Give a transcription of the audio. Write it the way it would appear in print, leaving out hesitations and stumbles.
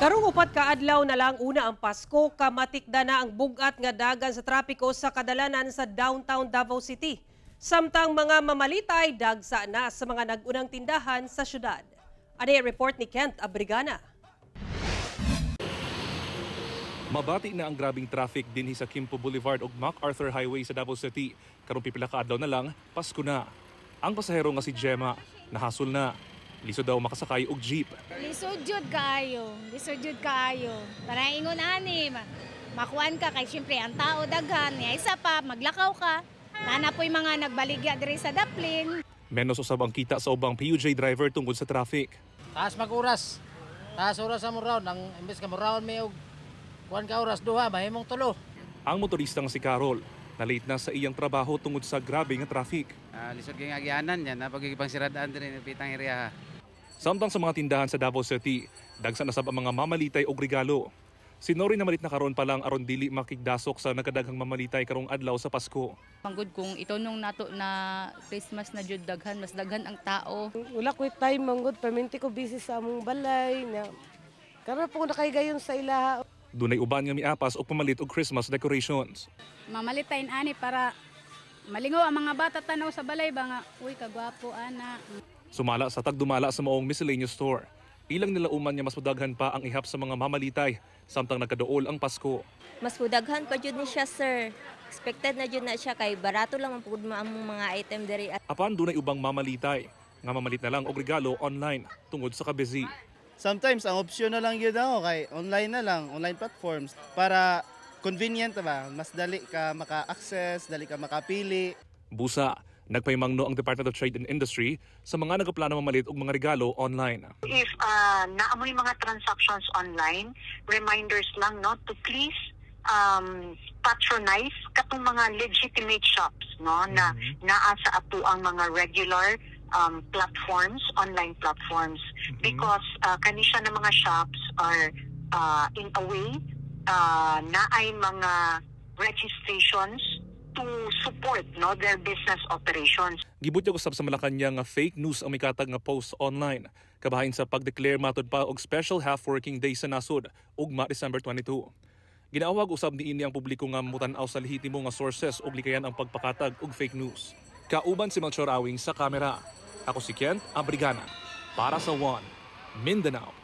Karong upat ka adlaw na lang una ang Pasko, kamatikda na ang bugat nga dagan sa trapiko sa kadalanan sa downtown Davao City. Samtang mga mamalitay dagsa na sa mga nagunang tindahan sa syudad. Ano report ni Kent Abrigana? Mabati na ang grabing traffic dinhi sa Quimpo Boulevard ug MacArthur Highway sa Davao City. Karong pipila ka adlaw na lang, Pasko na. Ang pasahero nga si Gemma, nahasol na. Lisod daw makasakay og jeep. Lisod jud kaayo. Para ingon ani, makuan ka kay syempre ang tao daghan, niya isa pa maglakaw ka. Nana po'y mga nagbaligya diri sa daplin. Menos usab ang kita sa ubang PUJ driver tungkol sa traffic. Taas mag-oras. Taas oras sa muraon. Ang imbes ka muraon may og kuan ka oras duha, mahimong tulo. Ang motorista nga si Carol, na late na sa iyang trabaho tungod sa grabe nga traffic. Lisod kay agyanan yan, napagigipang siradaan din ng pitang area. Samtang sa mga tindahan sa Davao City, dagsa na sab ang mga mamalitay og regalo. Sinori na malit na karon pa lang aron dili makigdasok sa nagkadaghang mamalitay karong adlaw sa Pasko. Manggod kung ito nung nato na Christmas na jud daghan, mas daghan ang tao. Wala ko time manggod, perminti ko busy sa among balay. Karon po ko nakaigayon sa ilaha. Dunay uban nga miapas og pamalit og Christmas decorations. Mamalitain ani para malingaw ang mga bata tanaw sa balay ba nga, uy kagwapo ana. Sumala sa tagdumala sa maong miscellaneous store. Ilang nila uman nga mas mudaghan pa ang ihap sa mga mamalitay samtang nagkaduol ang Pasko. Mas mudaghan pa jud ni siya, sir. Expected na jud na siya kay barato lang ang pugod mo among mga item diri. Apan dunay ubang mamalitay nga mamalit na lang og regalo online tungod sa kabusy. Sometimes ang opsyon na lang yun ako kay online na lang, online platforms para convenient ba, mas dali ka maka-access, dali ka makapili. Busa, nagpaymangno ang Department of Trade and Industry sa mga nagaplano mamalit og mga regalo online. If naamoy mga transactions online, reminders lang no to please patronize katong mga legitimate shops no na naa sa ato ang mga regular platforms, online platforms because kanisya na mga shops are in a way naay mga registrations to support no their business operations. Gibutyag usab sa Malacañang nga fake news ang mikatag nga post online kabahin sa pagdeclare matud pa og special half working day sa nasod ugma December 22. Ginaawag usab niini ang publiko nga mutan-aw sa lehitimo nga sources ug likayan ang pagpakatag og fake news. Kauban si Melchor Awing sa kamera. Ako si Kent Abrigana para sa One Mindanao.